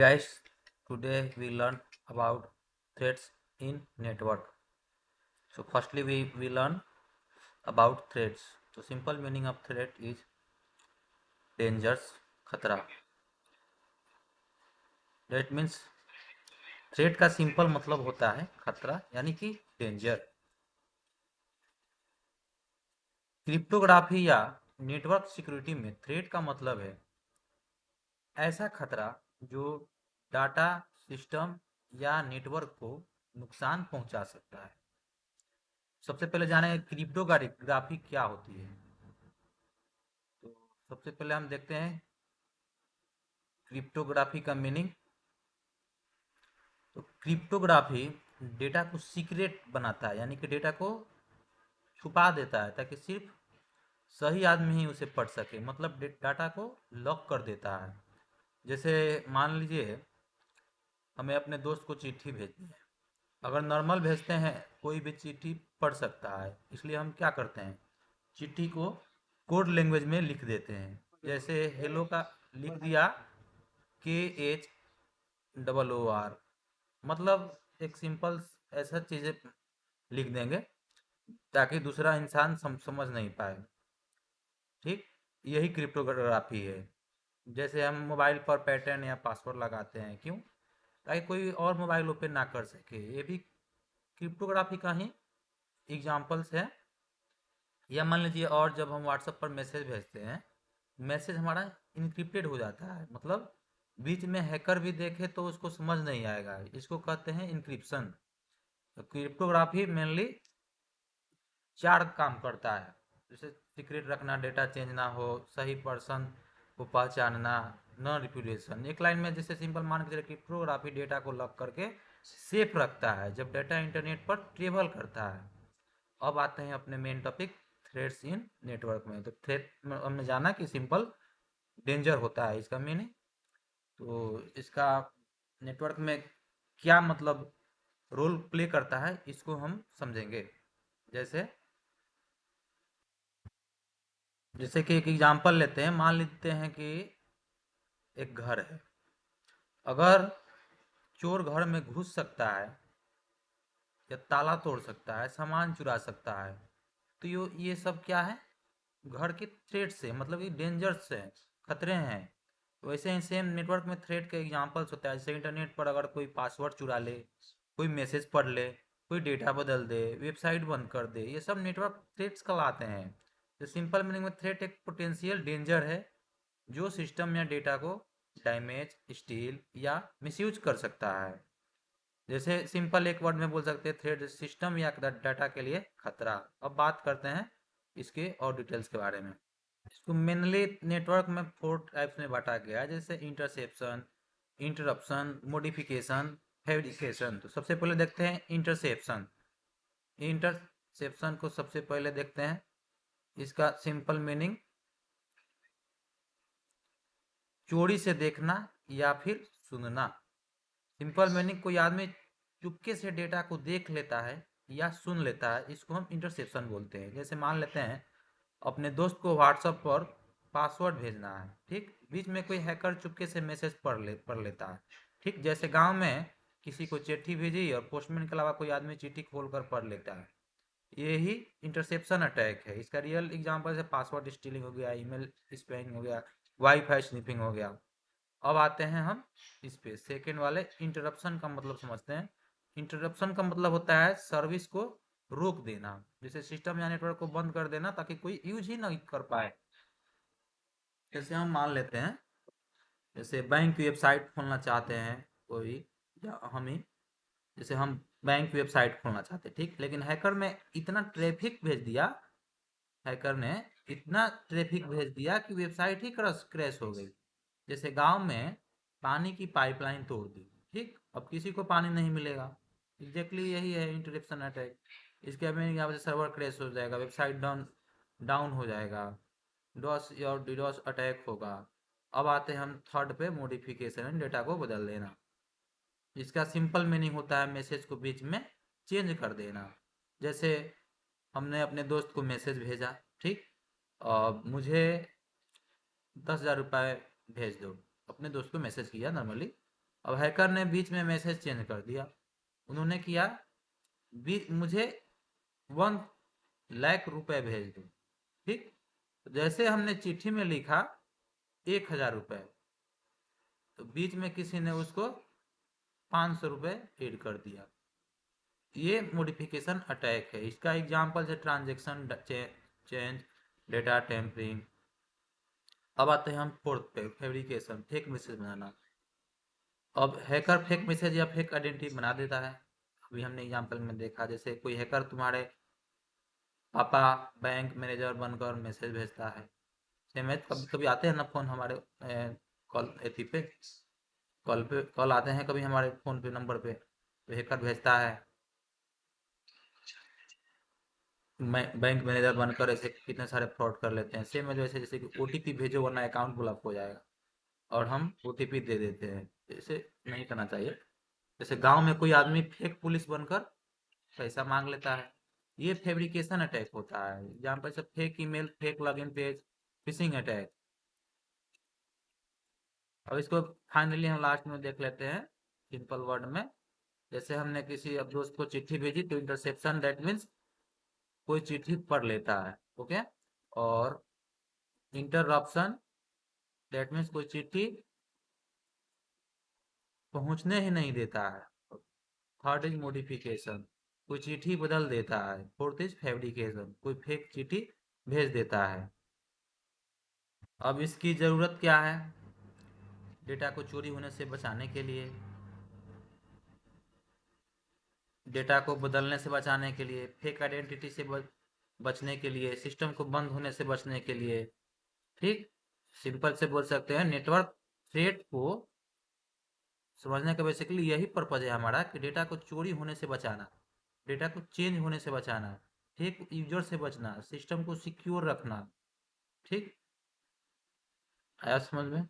Guys, today we learn about threats in network. So firstly we learn about threats. So simple meaning of threat is dangers, खतरा. That means threat का simple मतलब होता है खतरा यानी कि danger. Cryptography या नेटवर्क सिक्योरिटी में थ्रेट का मतलब है ऐसा खतरा जो डाटा सिस्टम या नेटवर्क को नुकसान पहुंचा सकता है. सबसे पहले जाने क्रिप्टोग्राफी क्या होती है. तो सबसे पहले हम देखते हैं क्रिप्टोग्राफी का मीनिंग. तो क्रिप्टोग्राफी डेटा को सीक्रेट बनाता है यानी कि डेटा को छुपा देता है ताकि सिर्फ सही आदमी ही उसे पढ़ सके. मतलब डाटा को लॉक कर देता है. जैसे मान लीजिए हमें अपने दोस्त को चिट्ठी भेजनी है. अगर नॉर्मल भेजते हैं कोई भी चिट्ठी पढ़ सकता है, इसलिए हम क्या करते हैं चिट्ठी को कोड लैंग्वेज में लिख देते हैं. जैसे हेलो का लिख दिया KHOOR, मतलब एक सिंपल ऐसा चीज़ें लिख देंगे ताकि दूसरा इंसान समझ नहीं पाए. ठीक, यही क्रिप्टोग्राफी है. जैसे हम मोबाइल पर पैटर्न या पासवर्ड लगाते हैं, क्यों? ताकि कोई और मोबाइल ओपन ना कर सके. ये भी क्रिप्टोग्राफी का ही एग्जाम्पल्स है. या मान लीजिए और जब हम व्हाट्सएप पर मैसेज भेजते हैं, मैसेज हमारा इनक्रिप्टेड हो जाता है. मतलब बीच में हैकर भी देखे तो उसको समझ नहीं आएगा. इसको कहते हैं इनक्रिप्शन. तो क्रिप्टोग्राफी मेनली चार काम करता है. जैसे सीक्रेट रखना, डेटा चेंज ना हो, सही पर्सन को पहचानना, नॉन रिप्यूटेशन. एक लाइन में जैसे सिंपल मान के चलिए क्रिप्टोग्राफी डेटा को लॉक करके सेफ रखता है जब डेटा इंटरनेट पर ट्रेवल करता है. अब आते हैं अपने मेन टॉपिक थ्रेड्स इन नेटवर्क में. तो थ्रेड हमने जाना कि सिंपल डेंजर होता है इसका मीनिंग. तो इसका नेटवर्क में क्या मतलब रोल प्ले करता है इसको हम समझेंगे. जैसे जैसे कि एक एग्जांपल लेते हैं. मान लेते हैं कि एक घर है. अगर चोर घर में घुस सकता है या ताला तोड़ सकता है, सामान चुरा सकता है, तो ये सब क्या है घर के थ्रेट से, मतलब ये डेंजर्स है, खतरे हैं. वैसे ही सेम नेटवर्क में थ्रेट के एग्जांपल्स होता है. जैसे इंटरनेट पर अगर कोई पासवर्ड चुरा ले, कोई मैसेज पढ़ ले, कोई डेटा बदल दे, वेबसाइट बंद कर दे, ये सब नेटवर्क थ्रेट्स कहलाते हैं. तो सिंपल मीनिंग में थ्रेट एक पोटेंशियल डेंजर है जो सिस्टम या डेटा को डैमेज, स्टील या मिसयूज कर सकता है. जैसे सिंपल एक वर्ड में बोल सकते हैं थ्रेड सिस्टम या डाटा के लिए खतरा. अब बात करते हैं इसके और डिटेल्स के बारे में. इसको मेनली नेटवर्क में 4 टाइप्स में बांटा गया है. जैसे इंटरसेप्शन, इंटरप्शन, मॉडिफिकेशन, फैब्रिकेशन. तो सबसे पहले देखते हैं इंटरसेप्शन. इंटरसेप्शन को सबसे पहले देखते हैं. इसका सिंपल मीनिंग चोरी से देखना या फिर सुनना. सिंपल मीनिंग कोई आदमी चुपके से डेटा को देख लेता है या सुन लेता है, इसको हम इंटरसेप्शन बोलते हैं. जैसे मान लेते हैं अपने दोस्त को व्हाट्सएप पर पासवर्ड भेजना है. ठीक, बीच में कोई हैकर चुपके से मैसेज पढ़ लेता है. ठीक, जैसे गांव में किसी को चिट्ठी भेजी और पोस्टमैन के अलावा कोई आदमी चिट्ठी खोलकर पढ़ लेता है. यही इंटरसेप्शन अटैक है. इसका रियल एग्जांपल है पासवर्ड स्टीलिंग हो गया, ईमेल स्पैमिंग हो गया, वाईफाई स्निपिंग हो गया. अब आते हैं हम इस पे सेकेंड वाले इंटरप्शन का मतलब समझते हैं. इंटरप्शन का मतलब होता है सर्विस को रोक देना. जैसे सिस्टम या नेटवर्क को बंद कर देना ताकि कोई यूज ही नहीं कर पाए. जैसे हम मान लेते हैं जैसे बैंक की वेबसाइट खोलना चाहते हैं कोई, या हम ही, जैसे हम बैंक वेबसाइट खोलना चाहते हैं. ठीक, लेकिन हैकर ने इतना ट्रैफिक भेज दिया, हैकर ने इतना ट्रैफिक भेज दिया कि वेबसाइट ही क्रैश हो गई. जैसे गांव में पानी की पाइपलाइन तोड़ दी. ठीक, अब किसी को पानी नहीं मिलेगा. एग्जैक्टली यही है इंटरप्शन अटैक. इसके मीनिंग यहाँ से सर्वर क्रैश हो जाएगा, वेबसाइट डाउन डाउन हो जाएगा, डॉस या डीडॉस अटैक होगा. अब आते हैं हम थर्ड पे, मॉडिफिकेशन, डेटा को बदल देना. इसका सिंपल मीनिंग होता है मैसेज को बीच में चेंज कर देना. जैसे हमने अपने दोस्त को मैसेज भेजा. ठीक, मुझे 10,000 रुपये भेज दो. अपने दोस्त को मैसेज किया नॉर्मली, अब हैकर ने बीच में मैसेज चेंज कर दिया। उन्होंने किया मुझे 1 लाख रुपए भेज दो। ठीक, जैसे हमने चिट्ठी में लिखा 1,000 रुपए, तो बीच में किसी ने उसको 500 रुपए ऐड कर दिया। ये मॉडिफिकेशन अटैक है। इसका एग्जांपल है ट्रांजैक्शन चेंज, डेटा टेम्परिंग। अब आते हैं हम फोर्थ पे, फैब्रिकेशन, फेक मैसेज बनाना। अब हैकर फेक मैसेज या फेक आइडेंटिटी बना देता है। अभी हमने एग्जांपल में देखा, जैसे कोई हैकर तुम्हारे पापा बैंक मैनेजर बनकर मैसेज भेजता है। मैसेज कभी कभी आते हैं ना फोन हमारे कॉल एथी पे, कॉल आते हैं कभी हमारे फोन पे नंबर पे, तो हैकर भेजता है मैं बैंक मैनेजर बनकर, ऐसे कितने सारे फ्रॉड कर लेते हैं। सेम है जैसे कि ओटीपी भेजो वरना अकाउंट ब्लॉक हो जाएगा, और हम ओटीपी दे देते हैं। ऐसे नहीं करना चाहिए। जैसे गांव में कोई आदमी फेक पुलिस बनकर पैसा मांग लेता है, ये फैब्रिकेशन अटैक होता है। जहाँ पर सब fake email, fake login page, phishing attack. अब इसको फाइनली हम लास्ट में देख लेते हैं सिंपल वर्ड में। जैसे हमने किसी अब दोस्त को चिट्ठी भेजी, तो इंटरसेप्शन दैट मीन्स कोई चिट्ठी पढ़ लेता है, ओके। और इंटरप्शन दैट मीन्स कोई चिट्ठी पहुंचने ही नहीं देता है। थर्ड इज मॉडिफिकेशन, कोई चिट्ठी बदल देता है। फोर्थ इज फैब्रिकेशन, कोई फेक चिट्ठी भेज देता है। अब इसकी ज़रूरत क्या है? डेटा को चोरी होने से बचाने के लिए, डेटा को बदलने से बचाने के लिए, फेक आइडेंटिटी से बचने के लिए, सिस्टम को बंद होने से बचने के लिए। ठीक, सिंपल से बोल सकते हैं नेटवर्क थ्रेट को समझने का बेसिकली यही पर्पज है हमारा, कि डेटा को चोरी होने से बचाना, डेटा को चेंज होने से बचाना, ठीक, यूजर से बचना, सिस्टम को सिक्योर रखना। ठीक, आया समझ में?